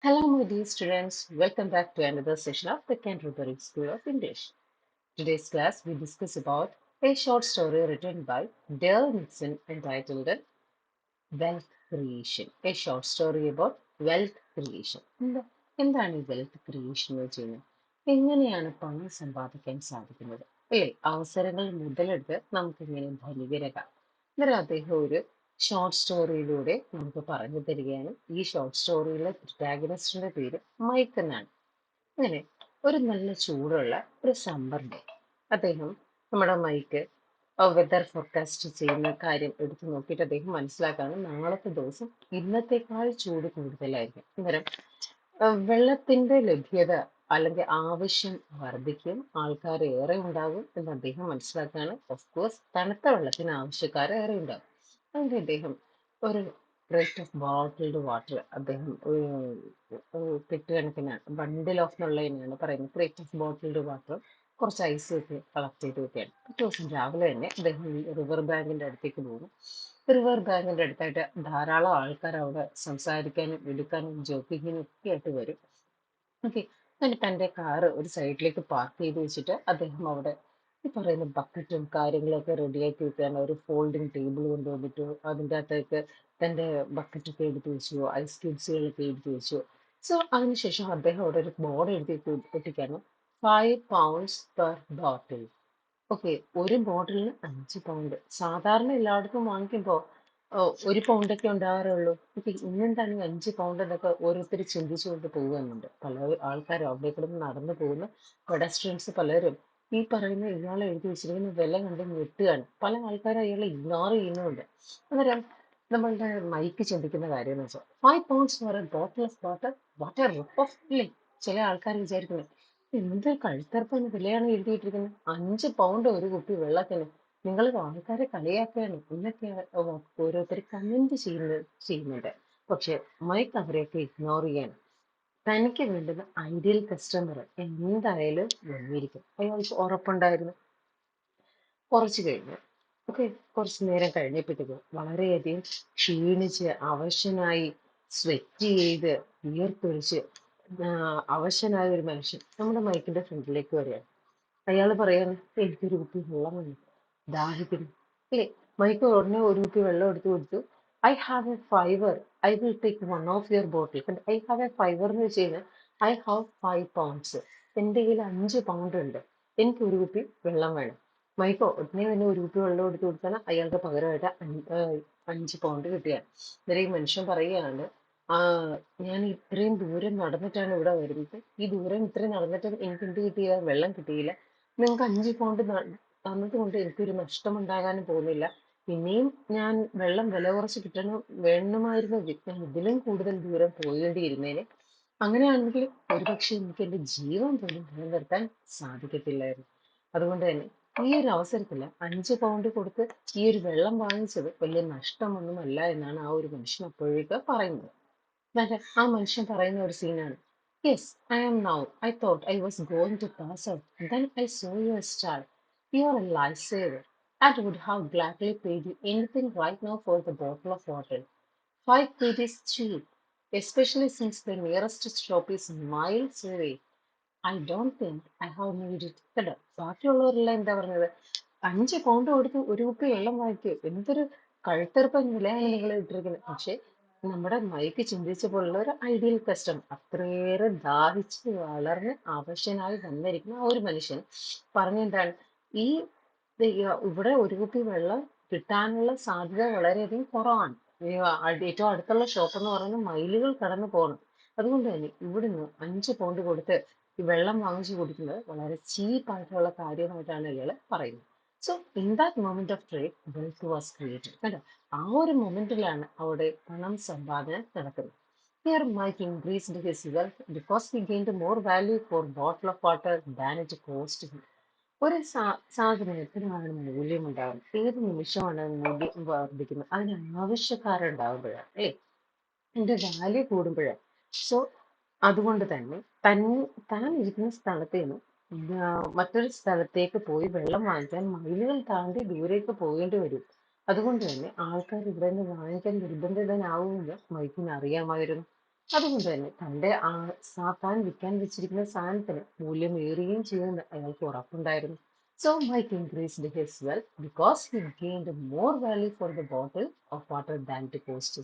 Hello, my dear students. Welcome back to another session of the Canterbury School of English. Today's class, we discuss about a short story written by Dale Nixon entitled Wealth Creation. A short story about wealth creation. എന്താണ് ഈ wealth creation എന്ന് ചെയ്യുന്നത്? എങ്ങനെയാണ് പണം സമ്പാദിക്കാൻ സാധിക്കുന്നത്? അല്ലേ, അവസരങ്ങൾ മുതലെടുത്ത് നമുക്ക് ഇങ്ങനെ ധനികരാകാം. അന്നേരം അദ്ദേഹം ഒരു ഷോർട്ട് സ്റ്റോറിയിലൂടെ നമുക്ക് പറഞ്ഞു തരികയാണ്. ഈ ഷോർട്ട് സ്റ്റോറിയിലെ പ്രൊട്ടാഗണിസ്റ്റിന്റെ പേര് മൈക്ക് എന്നാണ്. അങ്ങനെ ഒരു നല്ല ചൂടുള്ള ഒരു സമ്മർ ഡേ അദ്ദേഹം നമ്മുടെ മൈക്ക് വെതർ ഫോർകാസ്റ്റ് ചെയ്യുന്ന കാര്യം എടുത്തു നോക്കിയിട്ട് അദ്ദേഹം മനസ്സിലാക്കാണ് നാളത്തെ ദിവസം ഇന്നത്തേക്കാൾ ചൂട് കൂടുതലായിരിക്കും. അന്നേരം വെള്ളത്തിന്റെ ലഭ്യത അല്ലെങ്കിൽ ആവശ്യം വർദ്ധിക്കും, ആൾക്കാർ ഏറെ ഉണ്ടാകും എന്ന് അദ്ദേഹം മനസ്സിലാക്കുകയാണ്. ഓഫ് കോഴ്സ് തണുത്ത വെള്ളത്തിന് ആവശ്യക്കാർ ഏറെ ഉണ്ടാകും. അതിന് അദ്ദേഹം ഒരു ക്രേറ്റ് ഓഫ് ബോട്ടിൽഡ് വാട്ടർ അദ്ദേഹം കെട്ടുകണക്കിന് ബണ്ടിൽ ഓഫ് എന്നുള്ളതിനാണ് പറയുന്നത്. ക്രേറ്റ് ഓഫ് ബോട്ടിൽഡ് വാട്ടർ കുറച്ച് ഐസ് ഒക്കെ കളക്ട് ചെയ്ത് വെക്കുകയാണ്. പിറ്റേ ദിവസം രാവിലെ തന്നെ അദ്ദേഹം ഈ റിവർ ബാങ്കിന്റെ അടുത്തേക്ക് പോകുന്നു. റിവർ ബാങ്കിന്റെ അടുത്തായിട്ട് ധാരാളം ആൾക്കാർ അവിടെ സംസാരിക്കാനും എടുക്കാനും ജോക്കിങ്ങിനും ഒക്കെ ആയിട്ട് വരും. ഓക്കെ, എന്നിട്ട് തന്റെ കാറ് ഒരു സൈഡിലേക്ക് പാർക്ക് ചെയ്ത് വെച്ചിട്ട് അദ്ദേഹം അവിടെ ഈ പറയുന്ന ബക്കറ്റും കാര്യങ്ങളൊക്കെ റെഡിയാക്കി വെക്കുകയാണ്. ഒരു ഫോൾഡിങ് ടേബിൾ കൊണ്ടുവന്നിട്ട് അതിൻ്റെ അകത്തേക്ക് തന്റെ ബക്കറ്റൊക്കെ എടുത്ത് വെച്ചു, ഐസ് ക്യൂബ്സുകളൊക്കെ എടുത്ത് വെച്ചു. സോ അതിനുശേഷം അദ്ദേഹം അവിടെ ഒരു ബോർഡ് എഴുതി ഒട്ടിക്കാണ്, £5 പെർ ബോട്ടിൽ. ഓക്കെ, ഒരു ബോട്ടിലിന് 5 പൗണ്ട്. സാധാരണ എല്ലായിടത്തും വാങ്ങിക്കുമ്പോൾ ഒരു പൗണ്ടൊക്കെ ഉണ്ടാകാറുള്ളൂ. ഓക്കെ, ഇന്നെന്താണ് ഈ 5 പൗണ്ട് എന്നൊക്കെ ഓരോരുത്തർ ചിന്തിച്ചുകൊണ്ട് പോകുന്നുണ്ട്. പല ആൾക്കാരും അവിടെ കിടന്ന് നടന്നു പോകുന്ന പെഡസ്ട്രിയൻസ് പലരും ഈ പറയുന്ന ഇയാളെ എഴുതി വെച്ചിരിക്കുന്ന വില കണ്ട് ഞെട്ടുകയാണ്. പല ആൾക്കാരും അയാളെ ഇഗ്നോർ ചെയ്യുന്നുമുണ്ട്. അന്നേരം നമ്മളുടെ മൈക്ക് ചിന്തിക്കുന്ന കാര്യം എന്ന് വെച്ചാൽ, £5 for a bottle of water, what a rip off, ഇല്ലേ? ചില ആൾക്കാർ വിചാരിക്കുന്നത് എന്ത് കഴുത്തറപ്പുന്ന വിലയാണ് എഴുതിയിട്ടിരിക്കുന്നത്, 5 പൗണ്ട് ഒരു കുപ്പി വെള്ളത്തിന്. നിങ്ങൾ ആൾക്കാരെ കളിയാക്കുകയാണ് എന്നൊക്കെയാണ് ഓരോരുത്തർ കമന്റ് ചെയ്യുന്നുണ്ട്. പക്ഷെ മൈക്ക് അവരെയൊക്കെ ഇഗ്നോർ ചെയ്യാണ്. തനിക്ക് വേണ്ടുന്ന ഐഡിയൽ കസ്റ്റമർ എന്തായാലും വന്നിരിക്കും, അയാൾക്ക് ഉറപ്പുണ്ടായിരുന്നു. കുറച്ച് കഴിഞ്ഞു. ഓക്കെ, കുറച്ച് നേരം കഴിഞ്ഞപ്പോഴത്തേക്ക് വളരെയധികം ക്ഷീണിച്ച് അവശനായി സ്വെറ്റ് ചെയ്ത് വിയർത്തൊലിച്ച് അവശനായ ഒരു മനുഷ്യൻ നമ്മുടെ മൈക്കിന്റെ ഫ്രണ്ടിലേക്ക് വരികയാണ്. അയാൾ പറയാണ്, എനിക്കൊരു കുപ്പി വെള്ളം വേണം, ദാഹിക്കുന്നു. ഇല്ലേ, മൈക്ക് ഉടനെ ഒരു കുപ്പി വെള്ളം എടുത്തു കൊടുത്തു. I have a fiver, I will take one of your bottle. I have a fiver എന്ന് വെച്ച് കഴിഞ്ഞാൽ ഐ ഹാവ് 5 പൗണ്ട്സ്. എൻ്റെ കയ്യിൽ 5 പൗണ്ട് ഉണ്ട്, എനിക്ക് ഒരു കുപ്പി വെള്ളം വേണം. മൈക്കോ ഉടനെ തന്നെ ഒരു കുപ്പി വെള്ളം എടുത്തു കൊടുത്താണ് അയാൾക്ക് പകരമായിട്ട് 5 പൗണ്ട് കിട്ടിയാണ്. അന്നേരം ഈ മനുഷ്യൻ പറയുകയാണ്, ആ ഞാൻ ഇത്രയും ദൂരം നടന്നിട്ടാണ് ഇവിടെ വരുന്നത്, ഈ ദൂരം ഇത്രയും നടന്നിട്ട് എനിക്ക് എന്ത് കിട്ടിയില്ല, വെള്ളം കിട്ടിയില്ല. നിങ്ങൾക്ക് 5 പൗണ്ട് തന്നത് കൊണ്ട് എനിക്കൊരു നഷ്ടം ഉണ്ടാകാനും പോകുന്നില്ല. പിന്നെയും ഞാൻ വെള്ളം വില കുറച്ച് കിട്ടണം വേണമായിരുന്നെങ്കിൽ ഞാൻ ഇതിലും കൂടുതൽ ദൂരം പോകേണ്ടിയിരുന്നേനെ. അങ്ങനെയാണെങ്കിൽ ഒരുപക്ഷെ എനിക്ക് എൻ്റെ ജീവൻ പോലും നിലനിർത്താൻ സാധിക്കത്തില്ലായിരുന്നു. അതുകൊണ്ട് തന്നെ ഈ ഒരു അവസരത്തിൽ 5 പൗണ്ട് കൊടുത്ത് ഈ ഒരു വെള്ളം വാങ്ങിച്ചത് വലിയ നഷ്ടമൊന്നുമല്ല എന്നാണ് ആ ഒരു മനുഷ്യൻ അപ്പോഴേക്ക് പറയുന്നത്. എന്നിട്ട് ആ മനുഷ്യൻ പറയുന്ന ഒരു സീനാണ്, yes I am now, I thought I was going to pass out, then I saw your star, you are a life saver, I would have gladly paid you anything right now for the bottle of water. 5 quid is cheap, especially since the nearest shop is miles away. I don't think I have need it. കേട്ടോ, ബാക്കിയുള്ളവരെല്ലാം എന്താ പറഞ്ഞത്, 5 pound കൊടുത്ത് ഒരു കുപ്പി വെള്ളം വാങ്ങിക്കുക, എന്തൊരു കഴുത്തെറുപ്പ വിലയാണ് നിങ്ങൾ ഇട്ടിരിക്കുന്നത്. പക്ഷെ നമ്മുടെ മൈക്ക് ചിന്തിച്ചപ്പോഴുള്ള ഒരു ഐഡിയൽ കസ്റ്റമർ, അത്രയേറെ ദാഹിച്ച് വളർന്ന് അവശനായി വന്നിരിക്കുന്ന ആ ഒരു മനുഷ്യൻ പറഞ്ഞെന്താണ്, ഈ ഇവിടെ ഒരു കുപ്പി വെള്ളം കിട്ടാനുള്ള സാധ്യത വളരെയധികം കുറവാണ്. ഏറ്റവും അടുത്തുള്ള ഷോപ്പ് എന്ന് പറയുന്നത് മൈലുകൾ കടന്നു പോകണം. അതുകൊണ്ട് തന്നെ ഇവിടുന്ന് 5 പൗണ്ട് കൊടുത്ത് ഈ വെള്ളം വാങ്ങിച്ചു കുടിക്കുന്നത് വളരെ ചീപ്പായിട്ടുള്ള കാര്യമായിട്ടാണ് ഇയാൾ പറയുന്നത്. So in that moment of trade wealth was created. കണ്ടോ, ആ ഒരു മൊമെന്റിലാണ് അവിടെ പണം സമ്പാദന നടക്കുന്നത്. Here Mike increased his wealth because he gained more value for bottle of water than it cost him. ഒരു സാധനത്തിനാണ് മൂല്യമുണ്ടാകും, ഏത് നിമിഷമാണ് മൂല്യം വർദ്ധിക്കുന്നത്, അതിന് ആവശ്യക്കാരുണ്ടാകുമ്പോഴാണ്, അതിന്റെ വാല്യൂ കൂടുമ്പോഴാണ്. സോ അതുകൊണ്ട് തന്നെ താൻ ഇരിക്കുന്ന സ്ഥലത്ത് നിന്ന് മറ്റൊരു സ്ഥലത്തേക്ക് പോയി വെള്ളം വാങ്ങിക്കാൻ മൈലുകൾ താണ്ടി ദൂരേക്ക് പോകേണ്ടി വരും. അതുകൊണ്ട് തന്നെ ആൾക്കാർ ഇവിടെ നിന്ന് വാങ്ങിക്കാൻ നിർബന്ധിതനാവുമെന്ന് മൈക്കിന് അറിയാമായിരുന്നു. അതുകൊണ്ട് തന്നെ തന്റെ താൻ വിൽക്കാൻ വെച്ചിരിക്കുന്ന സാധനത്തിന് മൂല്യമേറുകയും ചെയ്യുമെന്ന് അയാൾക്ക് ഉറപ്പുണ്ടായിരുന്നു. So Mike increased his wealth because he gained more value for the bottle of water than it cost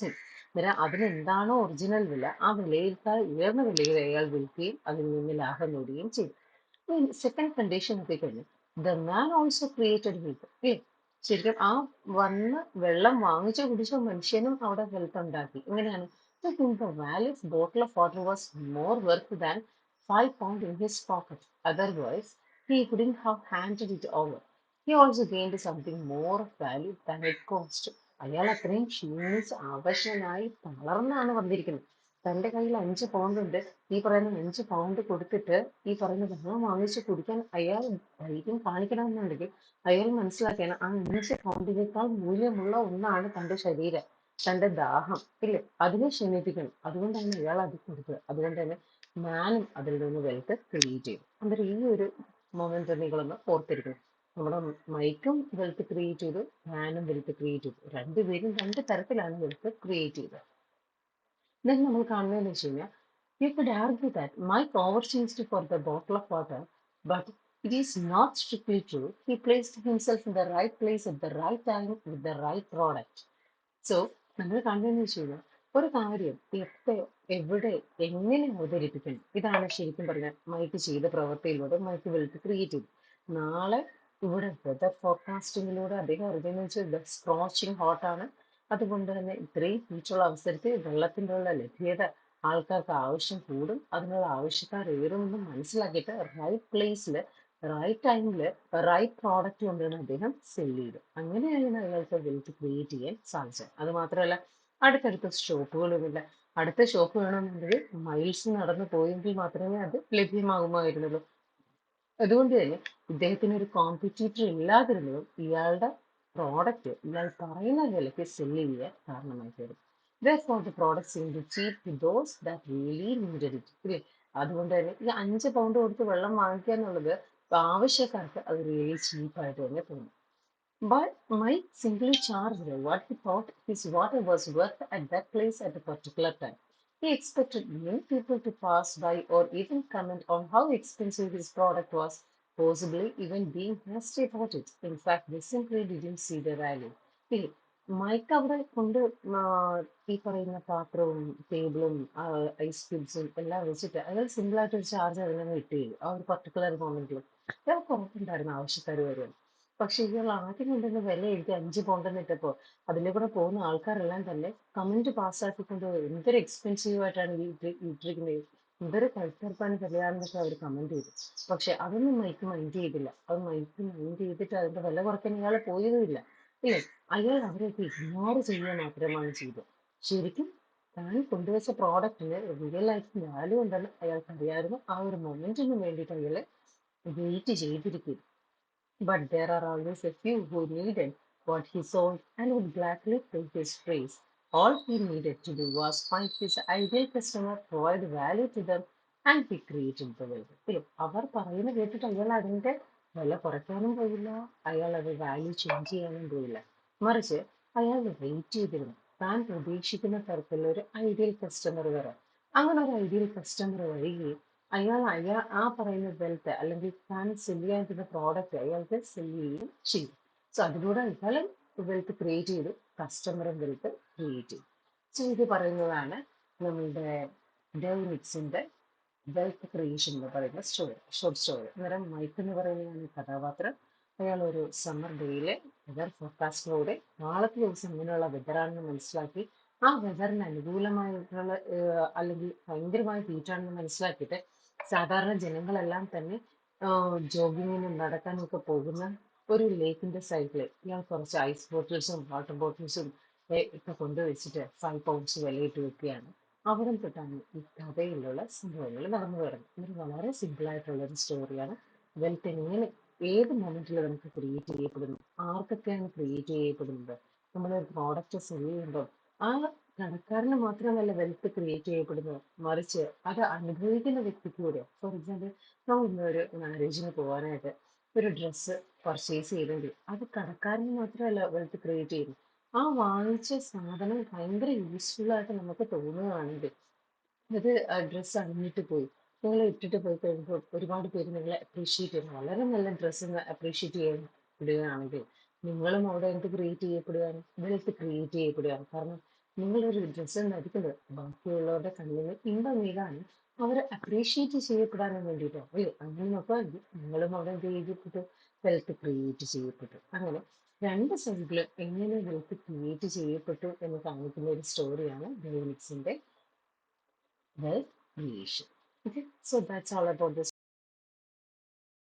him. അന്നേരം അതിന് എന്താണോ ഒറിജിനൽ വില ആ വിലയേക്കാൾ ഉയർന്ന വിലയിൽ അയാൾ വിൽക്കുകയും അതിൽ നിന്ന് ലാഭം നേടുകയും ചെയ്തു. സെക്കൻഡ് കണ്ടീഷൻ എത്തിക്കഴിഞ്ഞു the man also created wealth. ശരിക്കും ആ വന്ന് വെള്ളം വാങ്ങിച്ചു കുടിച്ച മനുഷ്യനും അവിടെ വെൽത്ത് ഉണ്ടാക്കി. എങ്ങനെയാണ്? To him the value of bottle of water was more worth than £5 in his pocket. Otherwise, he wouldn't have handed it over. He also gained something more of value than it cost. അയാൾ അത്രയും ക്ഷീണിച്ച് അവശനായി തളർന്നാണ് വന്നിരിക്കുന്നത്. തന്റെ കയ്യിൽ 5 pound ഉണ്ട്. ഈ പറയുന്ന 5 pound കൊടുത്തിട്ട് ഈ പറയുന്ന വെള്ളം വാങ്ങിച്ച് കുടിക്കാൻ അയാൾ ധൈര്യം കാണിക്കണമെന്നുണ്ടെങ്കിൽ അയാൾ മനസ്സിലാക്കിയാണ് ആ 5 പൗണ്ടിനേക്കാൾ മൂല്യമുള്ള ഒന്നാണ് തന്റെ ശരീരം, തന്റെ ദാഹം, ഇല്ലേ? അതിനെ ക്ഷമിപ്പിക്കണം. അതുകൊണ്ടാണ് അയാൾ അത് കൊടുത്തത്. അതുകൊണ്ട് തന്നെ മാനും അതിൽ നിന്ന് വെൽത്ത് ക്രിയേറ്റ് ചെയ്തു. അന്നേരം ഈ ഒരു മൊമെന്റ് നിങ്ങളൊന്ന് ഓർത്തിരിക്കണം. നമ്മുടെ മൈക്കും വെൽത്ത് ക്രിയേറ്റ് ചെയ്തു, മാനും വെൽത്ത് ക്രിയേറ്റ് ചെയ്തു. രണ്ടുപേരും രണ്ട് തരത്തിലാണ് വെൽത്ത് ക്രിയേറ്റ് ചെയ്തത്. Then നമ്മൾ കാണുന്നതെന്ന് വെച്ച് കഴിഞ്ഞാൽ you could argue that Mike overchanged for the bottle of water, but it is not strictly true. He placed himself in the right place at the right time with the right product. So നമ്മൾ കണ്ടെന്ന് വെച്ച് കഴിഞ്ഞാൽ ഒരു കാര്യം എപ്പോ എവിടെ എങ്ങനെ അവതരിപ്പിക്കണം, ഇതാണ് ശരിക്കും പറഞ്ഞാൽ മൈക്ക് ചെയ്ത പ്രവൃത്തിയിലൂടെ മൈക്ക് വെൽത്ത് ക്രിയേറ്റ് ചെയ്തു. നാളെ ഇവിടെ വെതർ ഫോർകാസ്റ്റിങ്ങിലൂടെ അദ്ദേഹം അറിയുന്നത് വെച്ചാൽ സ്ക്രോച്ചിങ് ഹോട്ടാണ്. അതുകൊണ്ട് തന്നെ ഇത്രയും ഹീറ്റുള്ള അവസരത്തിൽ വെള്ളത്തിൻ്റെ ഉള്ള ലഭ്യത ആൾക്കാർക്ക് ആവശ്യം കൂടും, അതിനുള്ള ആവശ്യക്കാർ ഏറുമെന്ന് മനസ്സിലാക്കിയിട്ട് റൈറ്റ് പ്ലേസിൽ റൈറ്റ് ടൈമിൽ റൈറ്റ് പ്രോഡക്റ്റ് കൊണ്ടാണ് അദ്ദേഹം സെല് ചെയ്തത്. അങ്ങനെയാണ് അയാൾക്ക് വെൽത്ത് ക്രിയേറ്റ് ചെയ്യാൻ സാധിച്ചത്. അത് മാത്രമല്ല അടുത്തടുത്ത സ്റ്റോപ്പുകളുമില്ല. അടുത്ത ഷോപ്പ് വേണമെന്നുണ്ടെങ്കിൽ മൈൽസ് നടന്നു പോയെങ്കിൽ മാത്രമേ അത് ലഭ്യമാകുമായിരുന്നുള്ളൂ. അതുകൊണ്ട് തന്നെ ഇദ്ദേഹത്തിന് ഒരു കോമ്പറ്റീറ്റർ ഇല്ലാതിരുന്നതും ഇയാളുടെ പ്രോഡക്റ്റ് ഇയാൾ പറയുന്ന വിലയ്ക്ക് സെല്ല് ചെയ്യാൻ കാരണമായി തീരും. Therefore, the product seemed cheap to those that really needed it. ഇല്ലേ? അതുകൊണ്ട് തന്നെ ഈ 5 പൗണ്ട് കൊടുത്ത് വെള്ളം വാങ്ങിക്കുക എന്നുള്ളത് ആവശ്യക്കാർക്ക് അത് റിയലി ചീപ്പായിട്ട് തന്നെ തോന്നും. But Mike simply charged what he thought his water was worth at that place at a particular time. He expected many people to pass by or even comment on how expensive his product was, possibly even being nasty about it. In fact, they simply didn't see the value. See, mic അവിടെ കൊണ്ട് ഈ പറയുന്ന പാത്രവും ടേബിളും ice ക്യൂബ്സും എല്ലാം വെച്ചിട്ട് അയാൾ സിമ്പിളായിട്ട് ഒരു ചാർജ് അതിനെ ഇട്ട് ചെയ്തു ആ ഒരു പർട്ടിക്കുലർ മൊമെന്റിൽ. അയാൾക്ക് ഉറപ്പുണ്ടായിരുന്നു ആവശ്യക്കാർ വരും. പക്ഷെ ഇയാൾ ആദ്യം കൊണ്ടുവന്ന വില എഴുതി 5 പൗണ്ടെന്ന് ഇട്ടപ്പോൾ അതിലെ കൂടെ പോകുന്ന ആൾക്കാരെല്ലാം തന്നെ കമന്റ് പാസ്സാക്കിക്കൊണ്ട് എന്തൊരു എക്സ്പെൻസീവ് ആയിട്ടാണ് ഇട്ടിരിക്കുന്നത്, എന്തൊരു കഴുത്തർപ്പാണ് വിലയാണെന്നൊക്കെ അവർ കമന്റ് ചെയ്തു. പക്ഷെ അതൊന്നും മൈക്ക് മൈൻഡ് ചെയ്തില്ല. അത് മൈക്ക് മൈൻഡ് ചെയ്തിട്ട് അതിന്റെ വില കുറയ്ക്കാൻ ഇയാൾ പോയതുമില്ല. ഇല്ലേ? അയാൾ അവരെയൊക്കെ ഇഗ്നോർ ചെയ്യുക മാത്രമാണ് ചെയ്തത്. ശരിക്കും താൻ കൊണ്ടുവച്ച പ്രോഡക്റ്റിന് റിയൽ ലൈഫ് വാല്യൂ ഉണ്ടെന്ന് അയാൾക്ക് അറിയായിരുന്നു. ആ ഒരു മൊമെന്റിന് വേണ്ടിയിട്ട് അയാൾ വെയിറ്റ് ചെയ്തിരിക്കും. But there are always a few who needed what he sold and would gladly pay his price. All he needed to do was find his ideal customer, provide value to them, and he created the value. അവർ പറയുന്ന കേട്ടിട്ട് അയാൾ അതിന്റെ വില കുറയ്ക്കാനും പോയില്ല, അയാൾ അത് value change ചെയ്യാനും പോയില്ല. മറിച്ച് അയാൾ വെയിറ്റ് ചെയ്തിരുന്നു. താൻ പ്രതീക്ഷിക്കുന്ന തരത്തിലുള്ള ഒരു ഐഡിയൽ കസ്റ്റമർ വരാം. അങ്ങനെ ഒരു ഐഡിയൽ കസ്റ്റമർ വരികയും അയാൾ ആ പറയുന്ന വെൽത്ത് അല്ലെങ്കിൽ താൻ സെല് ചെയ്യാൻ പറ്റുന്ന പ്രോഡക്റ്റ് അയാൾക്ക് സെല് ചെയ്യുകയും ചെയ്യും. സോ അതിലൂടെ അയാൾ വെൽത്ത് ക്രിയേറ്റ് ചെയ്തു, കസ്റ്റമറും വെൽത്ത് ക്രിയേറ്റ് ചെയ്തു. സോ ഇത് പറയുന്നതാണ് നമ്മളുടെ ഡേവ് നിക്സിന്റെ വെൽത്ത് ക്രിയേഷൻ എന്ന് പറയുന്ന സ്റ്റോറി, ഷോർട്ട് സ്റ്റോറി. അന്നേരം മൈക്ക് എന്ന് പറയുന്നതാണ് കഥാപാത്രം. അയാൾ ഒരു സമ്മർ ഡേയിലെ വെതർ ഫോർകാസ്റ്റിലൂടെ നാളത്തെ ദിവസം ഇങ്ങനെയുള്ള വെതറാണെന്ന് മനസ്സിലാക്കി ആ വെതറിന് അനുകൂലമായിട്ടുള്ള അല്ലെങ്കിൽ ഭയങ്കരമായ ഹീറ്റാണെന്ന് മനസ്സിലാക്കിയിട്ട് സാധാരണ ജനങ്ങളെല്ലാം തന്നെ ജോഗിങ്ങിനും നടക്കാനും ഒക്കെ പോകുന്ന ഒരു ലേക്കിന്റെ സൈഡിൽ ഇയാൾ കുറച്ച് ഐസ് ബോട്ടിൽസും വാട്ടർ ബോട്ടിൽസും ഒക്കെ കൊണ്ടുവച്ചിട്ട് 5 പൗണ്ട്സ് വിലയിട്ട് വെക്കുകയാണ്. അവിടെ തൊട്ടാണ് ഈ കഥയിലുള്ള സംഭവങ്ങൾ നടന്നു വരുന്നത്. ഇത് വളരെ സിമ്പിൾ ആയിട്ടുള്ള ഒരു സ്റ്റോറിയാണ്. വെൽത്ത് എങ്ങനെ ഏത് മൊമെന്റിൽ നമുക്ക് ക്രിയേറ്റ് ചെയ്യപ്പെടുന്നു, ആർക്കൊക്കെയാണ് ക്രിയേറ്റ് ചെയ്യപ്പെടുന്നത്, നമ്മളൊരു പ്രോഡക്റ്റ് സെല് ചെയ്യുമ്പോൾ ആ കടക്കാരന് മാത്രമല്ല വെൽത്ത് ക്രിയേറ്റ് ചെയ്യപ്പെടുന്നത്, മറിച്ച് അത് അനുഭവിക്കുന്ന വ്യക്തിക്ക് കൂടെ. ഫോർ എക്സാമ്പിൾ, നമ്മൾ ഇന്നൊരു മാരേജിന് പോകാനായിട്ട് ഒരു ഡ്രസ്സ് പർച്ചേസ് ചെയ്തെങ്കിൽ അത് കടക്കാരന് മാത്രമല്ല വെൽത്ത് ക്രിയേറ്റ് ചെയ്യുന്നു, ആ വാങ്ങിച്ച സാധനം ഭയങ്കര യൂസ്ഫുൾ ആയിട്ട് നമുക്ക് തോന്നുകയാണെങ്കിൽ അത് ഡ്രസ്സ് അണിഞ്ഞിട്ട് പോയി നിങ്ങൾ ഇട്ടിട്ട് പോയി കഴിയുമ്പോൾ ഒരുപാട് പേര് നിങ്ങളെ അപ്രീഷിയേറ്റ് ചെയ്യുന്നു. വളരെ നല്ല ഡ്രസ്സ് അപ്രീഷിയേറ്റ് ചെയ്യപ്പെടുകയാണെങ്കിൽ നിങ്ങളും അവിടെ എന്ത് ക്രിയേറ്റ് ചെയ്യപ്പെടുകയാണ്, വെൽത്ത് ക്രിയേറ്റ് ചെയ്യപ്പെടുകയാണ്. കാരണം നിങ്ങളൊരു ഡ്രസ്സ് ധരിക്കുന്നത് ബാക്കിയുള്ളവരുടെ കണ്ണിന് ഇമ്പമേകാനും അവർ അപ്രീഷിയേറ്റ് ചെയ്യപ്പെടാനും വേണ്ടിയിട്ടോ അയ്യോ അങ്ങനെ നോക്കുകയാണെങ്കിൽ നിങ്ങളും അവിടെ എന്ത് ചെയ്യപ്പെട്ടു, വെൽത്ത് ക്രിയേറ്റ് ചെയ്യപ്പെട്ടു. അങ്ങനെ രണ്ട് സൈഡിലും എങ്ങനെ വെൽത്ത് ക്രിയേറ്റ് ചെയ്യപ്പെട്ടു എന്ന് കാണിക്കുന്ന ഒരു സ്റ്റോറിയാണ് ഡേവിഡ്സിന്റെ wealth creation. Okay, so that's all about this